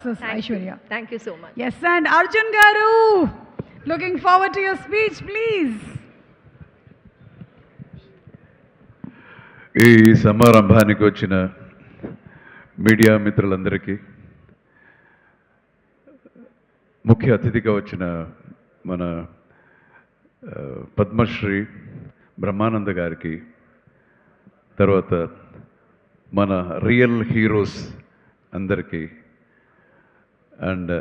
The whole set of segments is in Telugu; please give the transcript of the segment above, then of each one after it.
success, Aishwarya. Thank you so much. Yes, and Arjun Garu, looking forward to your speech, please. ఈ సమారంభానికి వచ్చిన మీడియా మిత్రులందరికీ, ముఖ్య అతిథిగా వచ్చిన మన పద్మశ్రీ బ్రహ్మానంద గారికి, తర్వాత మన రియల్ హీరోస్ అందరికీ, and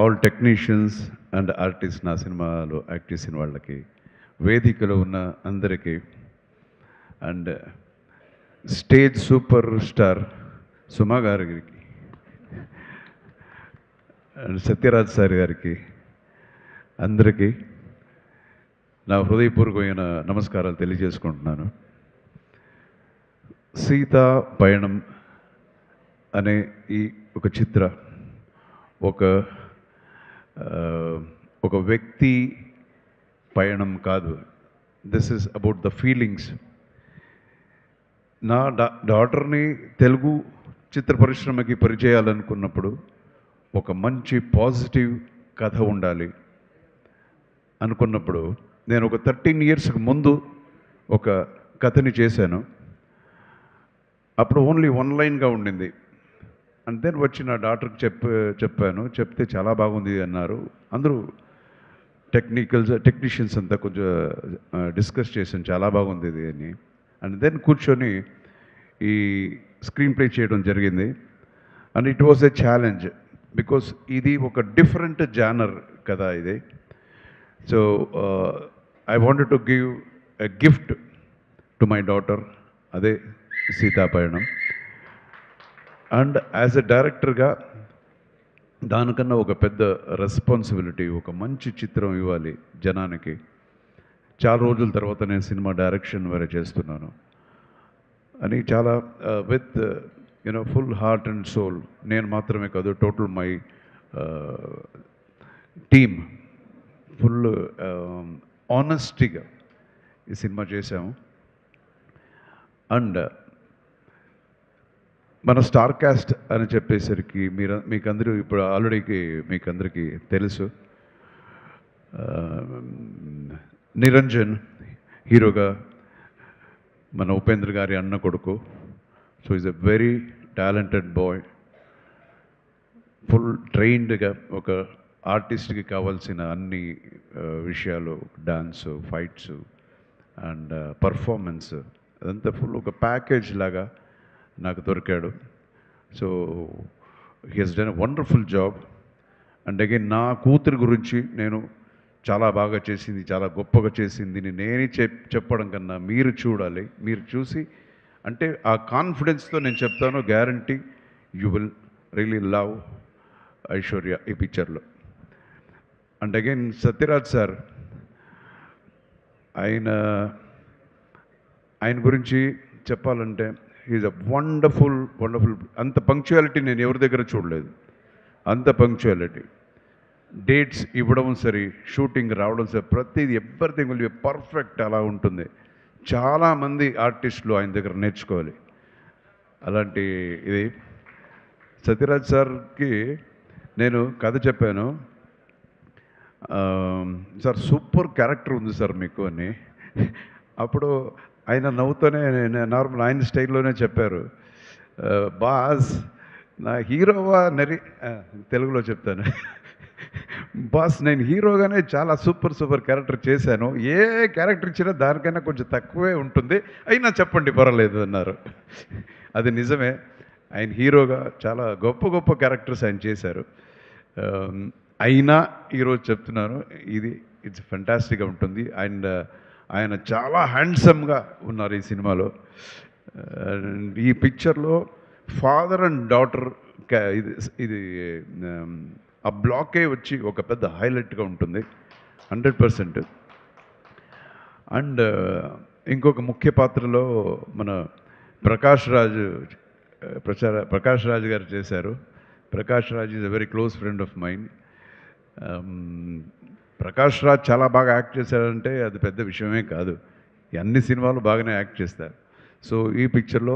all technicians and artist, నా సినిమాలో యాక్ట్ చేసిన వాళ్ళకి, వేదికలో ఉన్న అందరికీ, అండ్ స్టేజ్ సూపర్ స్టార్ సుమా గారికి అండ్ సత్యరాజ్ సార్ గారికి, అందరికీ నా హృదయపూర్వకమైన నమస్కారాలు తెలియజేసుకుంటున్నాను. సీతా పయణం అనే ఈ ఒక చిత్ర ఒక వ్యక్తి పయణం కాదు. This is about the feelings. నా డాటర్ని తెలుగు చిత్ర పరిశ్రమకి పరిచయాలనుకున్నప్పుడు ఒక మంచి పాజిటివ్ కథ ఉండాలి అనుకున్నప్పుడు, నేను ఒక 13 yearsకి ముందు ఒక కథని చేశాను. అప్పుడు ఓన్లీ 1 lineగా ఉండింది. అండ్ దెన్ వచ్చి నా డాక్టర్కి చెప్పాను. చెప్తే చాలా బాగుంది అన్నారు. అందరూ టెక్నీషియన్స్ అంతా కొంచెం డిస్కస్ చేశాను, చాలా బాగుంది ఇది అని. అండ్ దెన్ కూర్చొని ఈ స్క్రీన్ ప్లే చేయడం జరిగింది. And it was a challenge, because ఇది ఒక డిఫరెంట్ జానర్ కదా ఇది. So I wanted to give a gift to my daughter, అదే సీతాపయణం. అండ్ యాజ్ ఎ డైరెక్టర్గా దానికన్నా ఒక పెద్ద రెస్పాన్సిబిలిటీ, ఒక మంచి చిత్రం ఇవ్వాలి జనానికి. చాలా రోజుల తర్వాత నేను సినిమా డైరెక్షన్ వేరే చేస్తున్నాను అని చాలా with full heart and soul, నేను మాత్రమే కాదు, టోటల్ మై టీమ్ ఫుల్ ఆనెస్టీగా ఈ సినిమా చేశాము. అండ్ మన స్టార్ కాస్ట్ అని చెప్పేసరికి మీకందరూ ఇప్పుడు ఆల్రెడీ మీకందరికీ తెలుసు. నిరంజన్ హీరోగా, మన ఉపేంద్ర గారి అన్న కొడుకు. So is a very talented boy, full ట్రైన్డ్గా ఒక ఆర్టిస్ట్కి కావాల్సిన అన్ని విషయాలు, డాన్స్, ఫైట్స్ అండ్ పర్ఫార్మెన్స్, అదంతా ఫుల్ ఒక ప్యాకేజ్ లాగా నాకు దొరికాడు. So he has done a wonderful job. And again నా కూతురు గురించి నేను చాలా బాగా చేసింది, చాలా గొప్పగా చేసింది నేనే చెప్పడం కన్నా మీరు చూడాలి. మీరు చూసి అంటే ఆ కాన్ఫిడెన్స్తో నేను చెప్తాను, guarantee you will really love Aishwarya ఈ పిక్చర్లో. అండ్ అగైన్ సత్యరాజ్ సార్, ఆయన గురించి చెప్పాలంటే ఈజ్ అ వండర్ఫుల్. అంత పంక్చువాలిటీ నేను ఎవరి దగ్గర చూడలేదు. అంత పంక్చువాలిటీ, డేట్స్ ఇవ్వడం సరే, షూటింగ్ రావడం సరే, ప్రతిదీ ఎవ్రీథింగ్ విల్ బి పర్ఫెక్ట్. అలా ఉంటుంది. చాలామంది ఆర్టిస్టులు ఆయన దగ్గర నేర్చుకోవాలి అలాంటి ఇది. సత్యరాజ్ సార్కి నేను కథ చెప్పాను, సార్ సూపర్ క్యారెక్టర్ ఉంది సార్ మీకు అని. అప్పుడు ఆయన నవ్వుతూనే నార్మల్ ఆయన స్టైల్లోనే చెప్పారు, బాస్ నా హీరోవా తెలుగులో చెప్తాను, బాస్ నేను హీరోగానే చాలా సూపర్ క్యారెక్టర్ చేశాను, ఏ క్యారెక్టర్ ఇచ్చినా దానికైనా కొంచెం తక్కువే ఉంటుంది, అయినా చెప్పండి పర్వాలేదు అన్నారు. అది నిజమే, ఆయన హీరోగా చాలా గొప్ప క్యారెక్టర్స్ ఆయన చేశారు. అయినా ఈరోజు చెప్తున్నాను, ఇట్స్ ఫెంటాస్టిక్గా ఉంటుంది. అండ్ ఆయన చాలా హ్యాండ్సమ్గా ఉన్నారు ఈ సినిమాలో. ఈ పిక్చర్లో ఫాదర్ అండ్ డాటర్ ఇది ఆ బ్లాకే వచ్చి ఒక పెద్ద హైలైట్గా ఉంటుంది 100%. అండ్ ఇంకొక ముఖ్య పాత్రలో మన ప్రకాష్ రాజ్ గారు చేశారు. Prakash Raj is a very close friend of mind. Prakash Raj చాలా బాగా యాక్ట్ చేశారంటే అది పెద్ద విషయమే కాదు. అన్ని సినిమాలు బాగానే యాక్ట్ చేస్తారు. సో ఈ పిక్చర్లో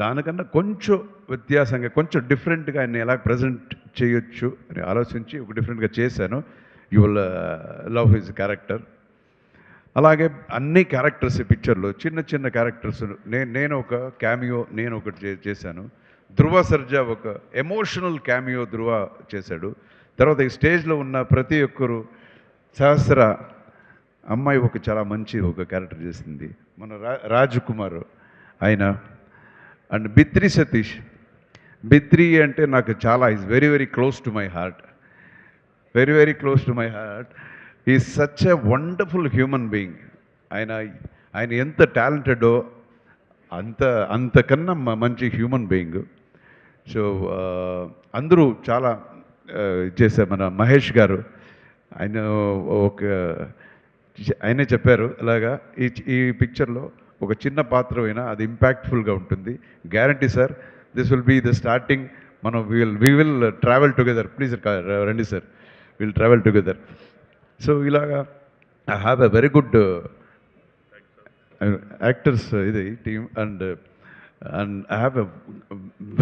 దానికన్నా కొంచెం వ్యత్యాసంగా కొంచెం డిఫరెంట్గా ఆయన ఎలా ప్రజెంట్ చేయొచ్చు అని ఆలోచించి ఒక డిఫరెంట్గా చేశాను. You will love his character. అలాగే అన్ని క్యారెక్టర్స్ ఈ పిక్చర్లో చిన్న చిన్న క్యారెక్టర్స్ నేను ఒక క్యామియో నేను ఒకటి చేశాను. ధృవ సర్జా ఒక ఎమోషనల్ క్యామియో ధృవ చేశాడు. తర్వాత ఈ స్టేజ్లో ఉన్న ప్రతి ఒక్కరు సహస్ర అమ్మాయి ఒక చాలా మంచి ఒక క్యారెక్టర్ చేసింది. మన రాజ్ కుమార్ ఆయన అండ్ బిత్రి సతీష్. బిత్రి అంటే నాకు చాలా is very very close to my heart. Very very close to my heart. Is such a wonderful human being. ఆయన ఎంత టాలెంటెడో అంతకన్నా మంచి హ్యూమన్ బీయింగ్. సో అందరూ చాలా చేశారు. మన మహేష్ గారు ఆయనే చెప్పారు ఇలాగా ఈ పిక్చర్లో ఒక చిన్న పాత్ర అయినా అది ఇంపాక్ట్ఫుల్గా ఉంటుంది. Guarantee sir, this will be the starting. మనం we will travel together. Please రండి sir, will travel together. So ఇలాగా I have a very good actors ఇది team and I have a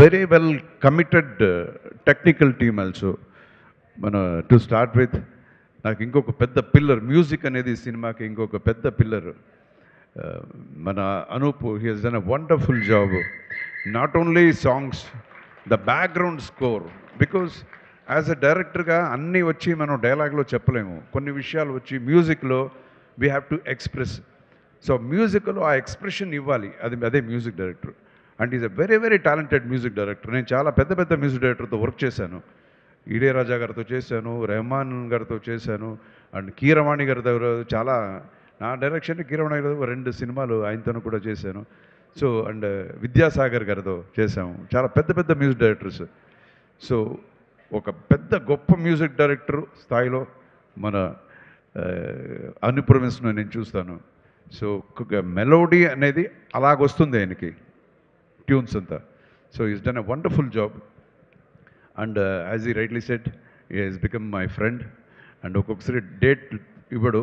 very well committed technical team also. మన టు స్టార్ట్ విత్ నాకు ఇంకొక పెద్ద పిల్లర్, మ్యూజిక్ అనేది సినిమాకి ఇంకొక పెద్ద పిల్లర్ మన Anoop. He has done a wonderful job. Not only songs, the background score. Because as a డైరెక్టర్గా అన్నీ వచ్చి మనం డైలాగ్లో చెప్పలేము. కొన్ని విషయాలు వచ్చి మ్యూజిక్లో we have to express. So మ్యూజిక్లో ఆ ఎక్స్ప్రెషన్ ఇవ్వాలి. అదే music director. And is a very very talented music director. నేను చాలా పెద్ద పెద్ద మ్యూజిక్ డైరెక్టర్తో వర్క్ చేశాను. ఇళయరాజా గారితో చేశాను, రెహమాన్ గారితో చేశాను, అండ్ కీరవాణి గారి దగ్గర చాలా నా డైరెక్షన్ కీరవాణి గారి 2 సినిమాలు ఆయనతో కూడా చేశాను. సో అండ్ విద్యాసాగర్ గారితో చేశాము. చాలా పెద్ద పెద్ద మ్యూజిక్ డైరెక్టర్స్. సో ఒక పెద్ద గొప్ప మ్యూజిక్ డైరెక్టర్ స్థాయిలో మన అనుప్రమిస్తున్న నేను చూస్తాను. సో మెలోడీ అనేది అలాగొస్తుంది ఆయనకి, ట్యూన్స్ అంతా. So is done a wonderful job. And as he rightly said, he has become my friend. And ఒక్కొక్కసారి డేట్ ఇవ్వడు,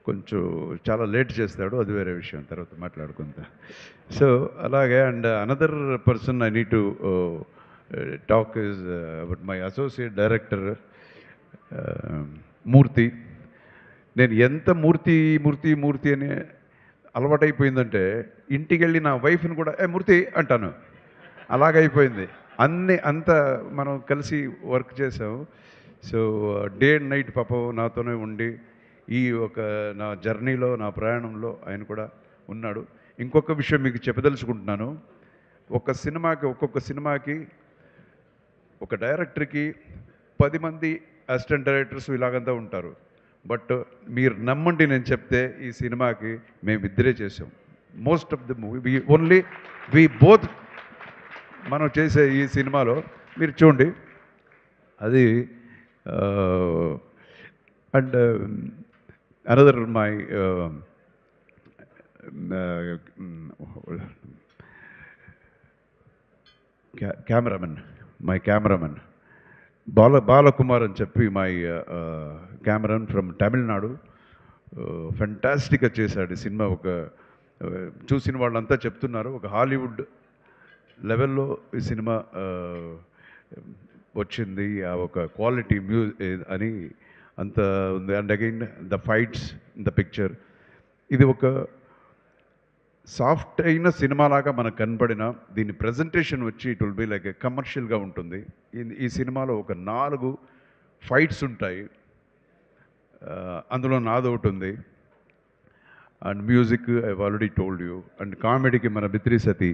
కొంచెం చాలా లేట్ చేస్తాడు, అది వేరే విషయం, తర్వాత మాట్లాడుకుంటా. సో అలాగే and another person I need to talk is about my associate director Murthy. నేను ఎంత మూర్తి మూర్తి మూర్తి అని అలవాటైపోయిందంటే ఇంటికి వెళ్ళి నా వైఫ్ని కూడా మూర్తి అంటాను. అలాగైపోయింది. అంత మనం కలిసి వర్క్ చేసాము. సో డే అండ్ నైట్ పాపం నాతోనే ఉండి ఈ నా జర్నీలో, నా ప్రయాణంలో ఆయన కూడా ఉన్నాడు. ఇంకొక విషయం మీకు చెప్పదలుచుకుంటున్నాను. ఒక్కొక్క సినిమాకి ఒక డైరెక్టర్కి 10 మంది అసిస్టెంట్ డైరెక్టర్స్ ఇలాగంతా ఉంటారు. బట్ మీరు నమ్మండి, నేను చెప్తే ఈ సినిమాకి మేమిద్దరే చేసాం. Most of the movie we both మనం చేసే ఈ సినిమాలో మీరు చూడండి. అది and another my cameraman Balakumar అని చెప్పి మై కెమెరామెన్ ఫ్రమ్ తమిళనాడు. ఫెంటాస్టిక్గా చేశాడు ఈ సినిమా. చూసిన వాళ్ళంతా చెప్తున్నారు ఒక హాలీవుడ్ లెవెల్లో ఈ సినిమా వచ్చింది, ఒక క్వాలిటీ అని అంత ఉంది. And again the fights in the picture, ఇది ఒక సాఫ్ట్ అయిన సినిమాలాగా మనకు కనపడిన దీని ప్రజెంటేషన్ వచ్చి ఇట్ విల్ బి లైక్ కమర్షియల్గా ఉంటుంది. ఈ సినిమాలో ఒక 4 ఫైట్స్ ఉంటాయి, అందులో నాదొకటి ఉంది. And music I already told you. And కామెడీకి మన బిత్రి సతీ.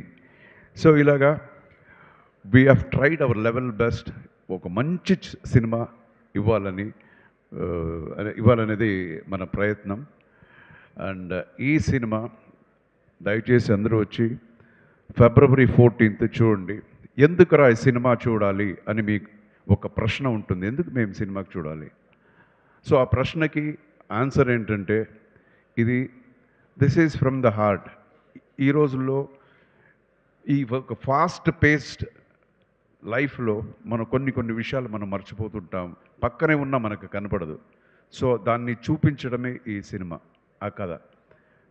సో ఇలాగా we have tried our level best ఒక మంచి సినిమా ఇవ్వాలనేది మన ప్రయత్నం. అండ్ ఈ సినిమా దయచేసి అందరూ వచ్చి February 14th చూడండి. ఎందుకురా ఈ సినిమా చూడాలి అని మీకు ఒక ప్రశ్న ఉంటుంది, ఎందుకు మేము సినిమాకి చూడాలి? సో ఆ ప్రశ్నకి ఆన్సర్ ఏంటంటే this is from the heart. ఈ రోజుల్లో ఈ ఒక ఫాస్ట్ పేస్డ్ లైఫ్లో మనం కొన్ని విషయాలు మనం మర్చిపోతుంటాం, పక్కనే ఉన్నా మనకు కనపడదు. సో దాన్ని చూపించడమే ఈ సినిమా, ఆ కథ.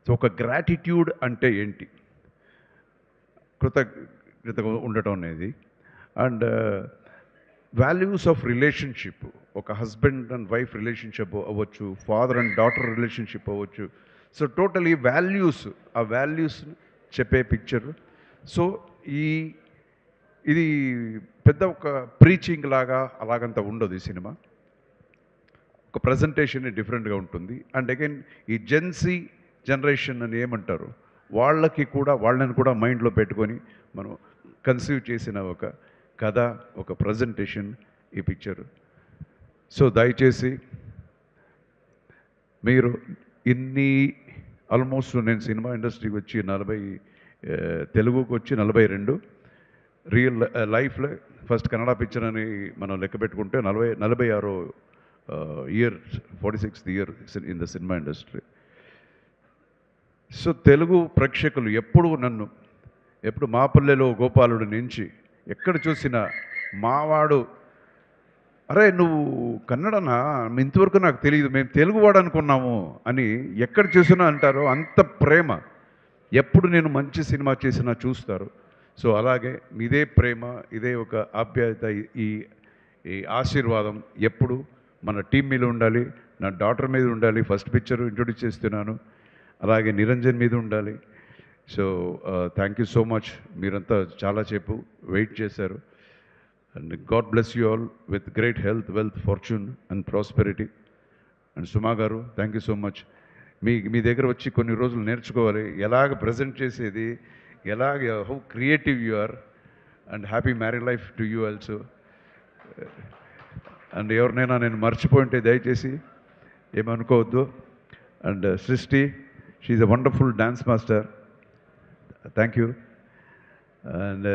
సో ఒక గ్రాటిట్యూడ్ అంటే ఏంటి, కృతజ్ఞతగా ఉండటం అనేది, అండ్ వాల్యూస్ ఆఫ్ రిలేషన్షిప్, ఒక హస్బెండ్ అండ్ వైఫ్ రిలేషన్షిప్ అవ్వచ్చు, ఫాదర్ అండ్ డాటర్ రిలేషన్షిప్ అవ్వచ్చు. సో టోటలీ వాల్యూస్, ఆ వాల్యూస్ చెప్పే పిక్చర్. సో ఇది పెద్ద ఒక ప్రీచింగ్ లాగా అలాగంత ఉండదు ఈ సినిమా. ఒక ప్రజెంటేషన్ డిఫరెంట్గా ఉంటుంది. అండ్ అగైన్ ఈ జెన్సీ జనరేషన్ అని ఏమంటారు, వాళ్ళని కూడా మైండ్లో పెట్టుకొని మనం కన్సీవ్ చేసిన ఒక కథ, ఒక ప్రజెంటేషన్ ఈ పిక్చర్. సో దయచేసి మీరు ఆల్మోస్ట్ నేను సినిమా ఇండస్ట్రీకి వచ్చి తెలుగుకి వచ్చి 42, రియల్ లైఫ్లో ఫస్ట్ కన్నడ పిక్చర్ అని మనం లెక్క పెట్టుకుంటే 46 year, 46th year in the cinema industry. So Telugu ప్రేక్షకులు ఎప్పుడు మాపల్లెలో గోపాలుడి నుంచి ఎక్కడ చూసినా మావాడు, అరే నువ్వు కన్నడనా, ఇంతవరకు నాకు తెలియదు, మేము తెలుగువాడు అనుకున్నాము అని ఎక్కడ చూసినా అంటారో. అంత ప్రేమ. ఎప్పుడు నేను మంచి సినిమా చేసినా చూస్తారు. సో అలాగే ఇదే ప్రేమ, ఇదే ఒక ఆప్యాయత, ఈ ఆశీర్వాదం ఎప్పుడు మన టీం మీద ఉండాలి, నా డాటర్ మీద ఉండాలి. ఫస్ట్ పిక్చర్ ఇంట్రొడ్యూస్ చేస్తున్నాను, అలాగే నిరంజన్ మీద ఉండాలి. So thank you so much. మీరంతా చాలాసేపు వెయిట్ చేశారు. And God bless you all with great health, wealth, fortune and prosperity. And Suma గారు థ్యాంక్ యూ సో మచ్. మీ దగ్గర వచ్చి కొన్ని రోజులు నేర్చుకోవాలి ఎలాగ ప్రజెంట్ చేసేది, how creative you are. And happy married life to you also. And ఎవరినైనా నేను మర్చిపోయింటే దయచేసి ఏమనుకోవద్దు. And Srishti, she's a wonderful dance master, thank you. And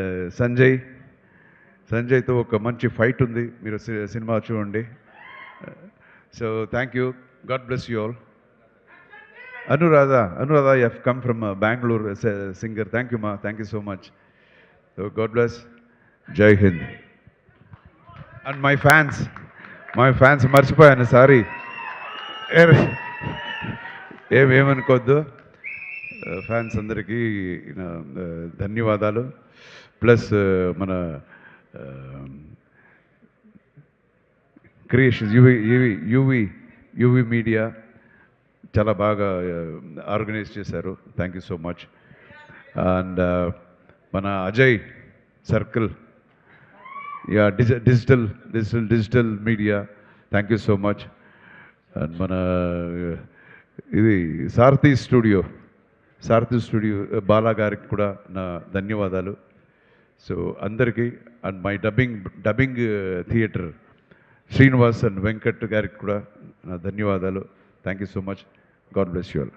సంజయ్తో ఒక మంచి ఫైట్ ఉంది, మీరు సినిమా చూడండి. So thank you, God bless you all. Anuradha, you have come from Bangalore as a singer. Thank you, ma. Thank you so much. So God bless. Jai Hind. And my fans, మర్చిపోయాను, సారీ. ఏమనుకోద్దు. ఫ్యాన్స్ అందరికీ ధన్యవాదాలు. ప్లస్ మన క్రియేషన్స్, యూవి మీడియా చాలా బాగా ఆర్గనైజ్ చేశారు. Thank you so much. And మన Ajay circle, digital media, thank you so much. And మన సారథి స్టూడియో బాలా గారికి కూడా నా ధన్యవాదాలు. సో అందరికీ. And my dubbing theatre Srinivas and Venkat గారికి కూడా నా ధన్యవాదాలు. Thank you so much. God bless you all.